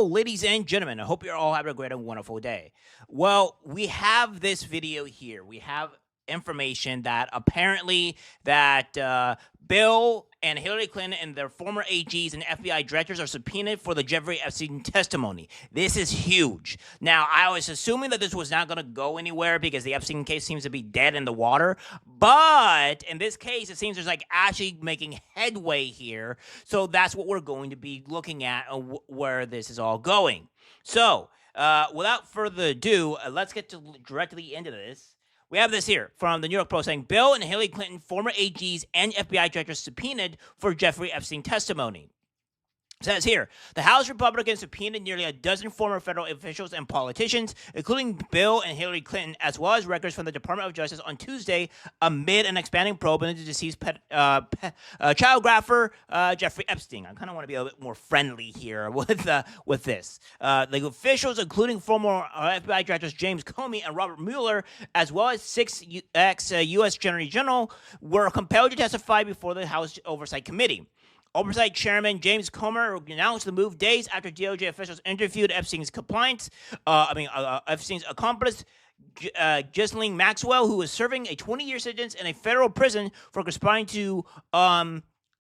ladies and gentlemen. I hope you're all having a great and wonderful day. Well, we have this video here. We have information that apparently that Bill and Hillary Clinton and their former AGs and FBI directors are subpoenaed for the Jeffrey Epstein testimony. This is huge. Now, I was assuming that this was not going to go anywhere because the Epstein case seems to be dead in the water. But in this case, it seems there's like actually making headway here. So that's what we're going to be looking at where this is all going. So without further ado, let's get directly into this. We have this here from the New York Post saying Bill and Hillary Clinton, former AGs and FBI directors subpoenaed for Jeffrey Epstein testimony. It says here, the House Republicans subpoenaed nearly a dozen former federal officials and politicians, including Bill and Hillary Clinton, as well as records from the Department of Justice on Tuesday, amid an expanding probe into the deceased childographer Jeffrey Epstein. I kind of want to be a bit more friendly here with this. The officials, including former FBI directors James Comey and Robert Mueller, as well as six ex-U.S. Attorney General, were compelled to testify before the House Oversight Committee. Oversight Chairman James Comer announced the move days after DOJ officials interviewed Epstein's Epstein's accomplice, Ghislaine Maxwell, who was serving a 20-year sentence in a federal prison for conspiring to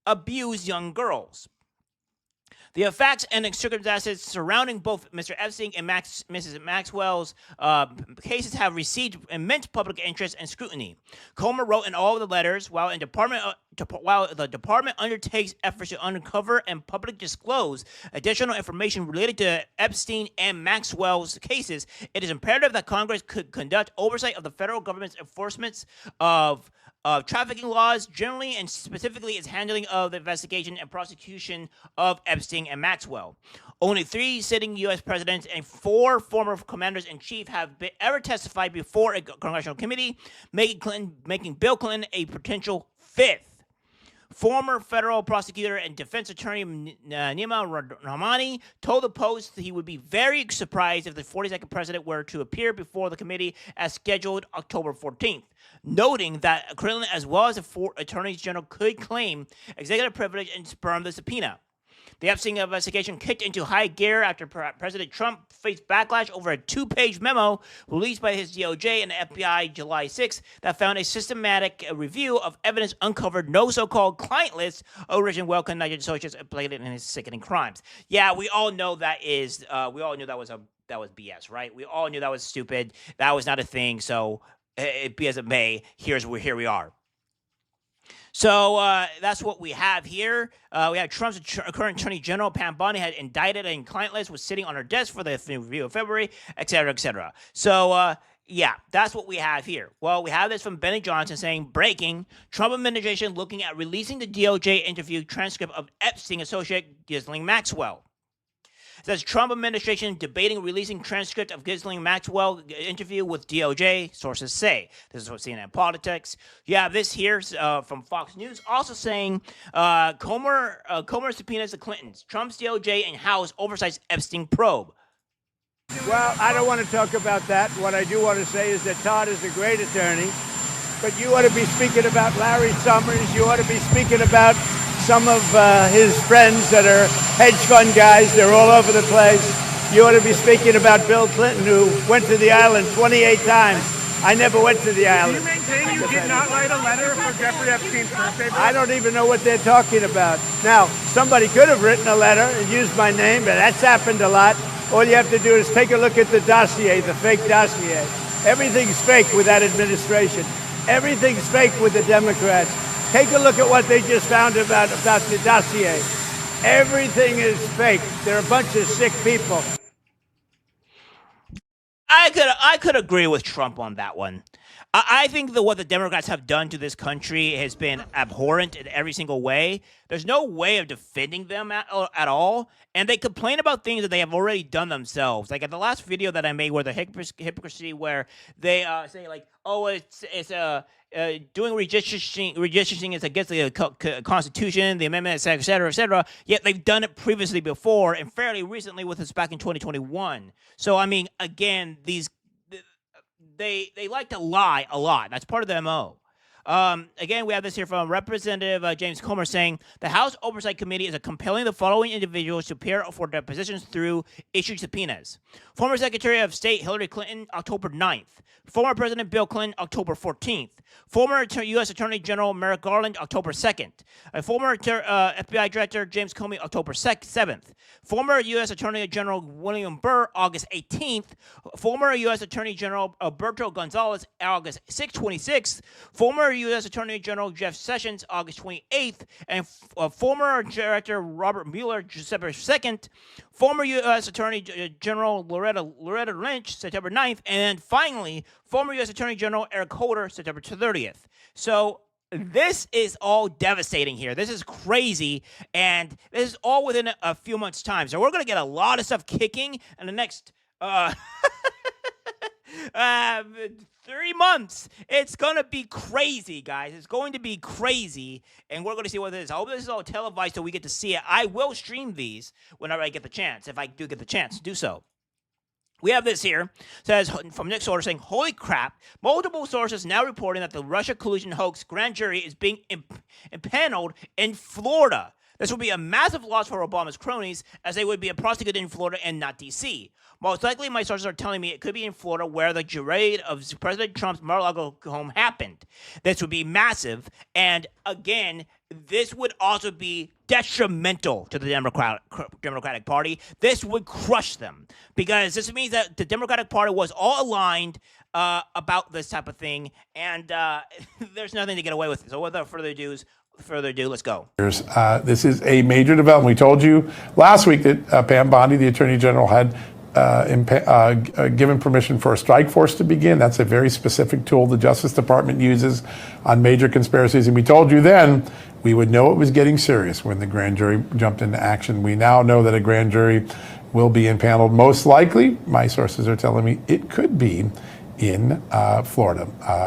abuse young girls. The facts and circumstances surrounding both Mr. Epstein and Mrs. Maxwell's cases have received immense public interest and scrutiny. Comer wrote in all of the letters, while the department undertakes efforts to uncover and publicly disclose additional information related to Epstein and Maxwell's cases, it is imperative that Congress could conduct oversight of the federal government's enforcement of trafficking laws generally, and specifically its handling of the investigation and prosecution of Epstein and Maxwell. Only 3 sitting U.S. presidents and 4 former commanders-in-chief have ever testified before a congressional committee, making Bill Clinton a potential 5th. Former federal prosecutor and defense attorney Nima Rahmani told the Post he would be very surprised if the 42nd president were to appear before the committee as scheduled October 14th, noting that Clinton, as well as the 4 attorneys general, could claim executive privilege and spurn the subpoena. The Epstein investigation kicked into high gear after President Trump faced backlash over a 2-page memo released by his DOJ and the FBI July 6th that found a systematic review of evidence uncovered no so-called client list of rich and well-connected associates implicated in his sickening crimes. Yeah, we all know that was BS, right? We all knew that was stupid. That was not a thing. So, be as it may, here we are. So that's what we have here. We have Trump's current Attorney General, Pam Bondi, had indicted and client list was sitting on her desk for the review of February, et cetera, et cetera. So, yeah, that's what we have here. Well, we have this from Benny Johnson saying, breaking, Trump administration looking at releasing the DOJ interview transcript of Epstein associate Ghislaine Maxwell. It says Trump administration debating releasing transcript of Ghislaine Maxwell interview with DOJ, sources say. This is what CNN Politics. You have this here from Fox News also saying Comer subpoenas the Clintons. Trump's DOJ and House oversights Epstein probe. Well, I don't want to talk about that. What I do want to say is that Todd is a great attorney, but you ought to be speaking about Larry Summers. You ought to be speaking about some of his friends that are hedge fund guys. They're all over the place. You ought to be speaking about Bill Clinton, who went to the island 28 times. I never went to the island. Do you maintain you did not write a letter for Jeffrey Epstein's birthday? I don't even know what they're talking about. Now, somebody could have written a letter and used my name, but that's happened a lot. All you have to do is take a look at the dossier, the fake dossier. Everything's fake with that administration. Everything's fake with the Democrats. Take a look at what they just found about the dossier. Everything is fake. They're a bunch of sick people. I could agree with Trump on that one. I think that what the Democrats have done to this country has been abhorrent in every single way. There's no way of defending them at all. And they complain about things that they have already done themselves. Like at the last video that I made where the hypocrisy where they say like, oh, it's doing redistricting is against the Constitution, the amendment, et cetera, et cetera. Yet they've done it previously before and fairly recently with us back in 2021. So, I mean, again, they like to lie a lot. That's part of the MO. Again, we have this here from Representative James Comer saying the House Oversight Committee is compelling the following individuals to appear for their positions through issued subpoenas. Former Secretary of State Hillary Clinton, October 9th. Former President Bill Clinton, October 14th. Former U.S. Attorney General Merrick Garland, October 2nd. Former FBI Director James Comey, October 7th. Former U.S. Attorney General William Burr, August 18th. Former U.S. Attorney General Alberto Gonzales, August 26th. Former U.S. Attorney General Jeff Sessions, August 28th. And former Director Robert Mueller, September 2nd. Former U.S. Attorney General Loretta Lynch, September 9th. And finally, former U.S. Attorney General Eric Holder, September 30th. So this is all devastating here. This is crazy, and this is all within a few months' time. So we're going to get a lot of stuff kicking in the next 3 months. It's going to be crazy, guys. It's going to be crazy, and we're going to see what it is. I hope this is all televised so we get to see it. I will stream these whenever I get the chance, if I do get the chance to do so. We have this here, says from Nick Sorter saying, holy crap, multiple sources now reporting that the Russia collusion hoax grand jury is being impaneled in Florida. This would be a massive loss for Obama's cronies, as they would be prosecuted in Florida and not D.C. Most likely, my sources are telling me it could be in Florida, where the raid of President Trump's Mar-a-Lago home happened. This would be massive, and again, this would also be detrimental to the Democratic Party. This would crush them, because this means that the Democratic Party was all aligned about this type of thing, and there's nothing to get away with. So without further ado, let's go. This is a major development. We told you last week that Pam Bondi, the Attorney General, had given permission for a strike force to begin. That's a very specific tool the Justice Department uses on major conspiracies. And we told you then we would know it was getting serious when the grand jury jumped into action. We now know that a grand jury will be impaneled. Most likely, my sources are telling me, it could be in Florida,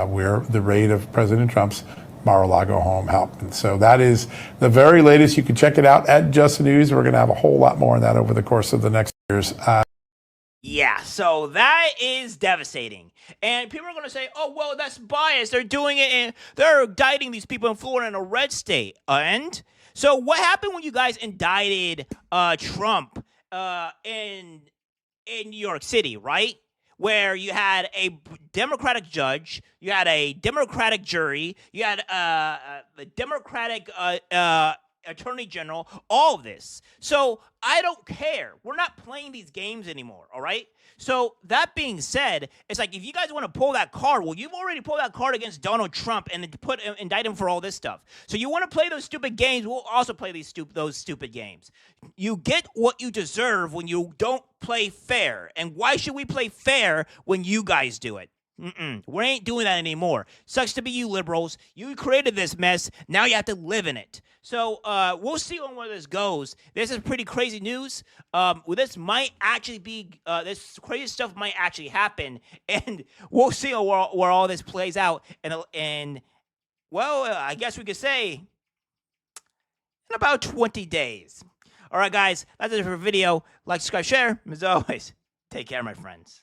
where the raid of President Trump's Mar-a-Lago home happened. So that is the very latest. You can check it out at Just News. We're going to have a whole lot more on that over the course of the next years. Yeah, so that is devastating. And people are going to say, oh, well, that's bias. They're doing it, and they're indicting these people in Florida in a red state. And so what happened when you guys indicted Trump in New York City, right? Where you had a Democratic judge, you had a Democratic jury, you had a Democratic Attorney General, all of this. So I don't care. We're not playing these games anymore, all right? So that being said, it's like, if you guys want to pull that card, well, you've already pulled that card against Donald Trump and indict him for all this stuff. So you want to play those stupid games, we'll also play those stupid games. You get what you deserve when you don't play fair. And why should we play fair when you guys do it? We ain't doing that anymore. Sucks to be you liberals. You created this mess. Now you have to live in it. So we'll see on where this goes. This is pretty crazy news. This might actually be, this crazy stuff might actually happen. And we'll see where all this plays out. And well, I guess we could say in about 20 days. All right, guys, that's it for the video. Like, subscribe, share. As always, take care, my friends.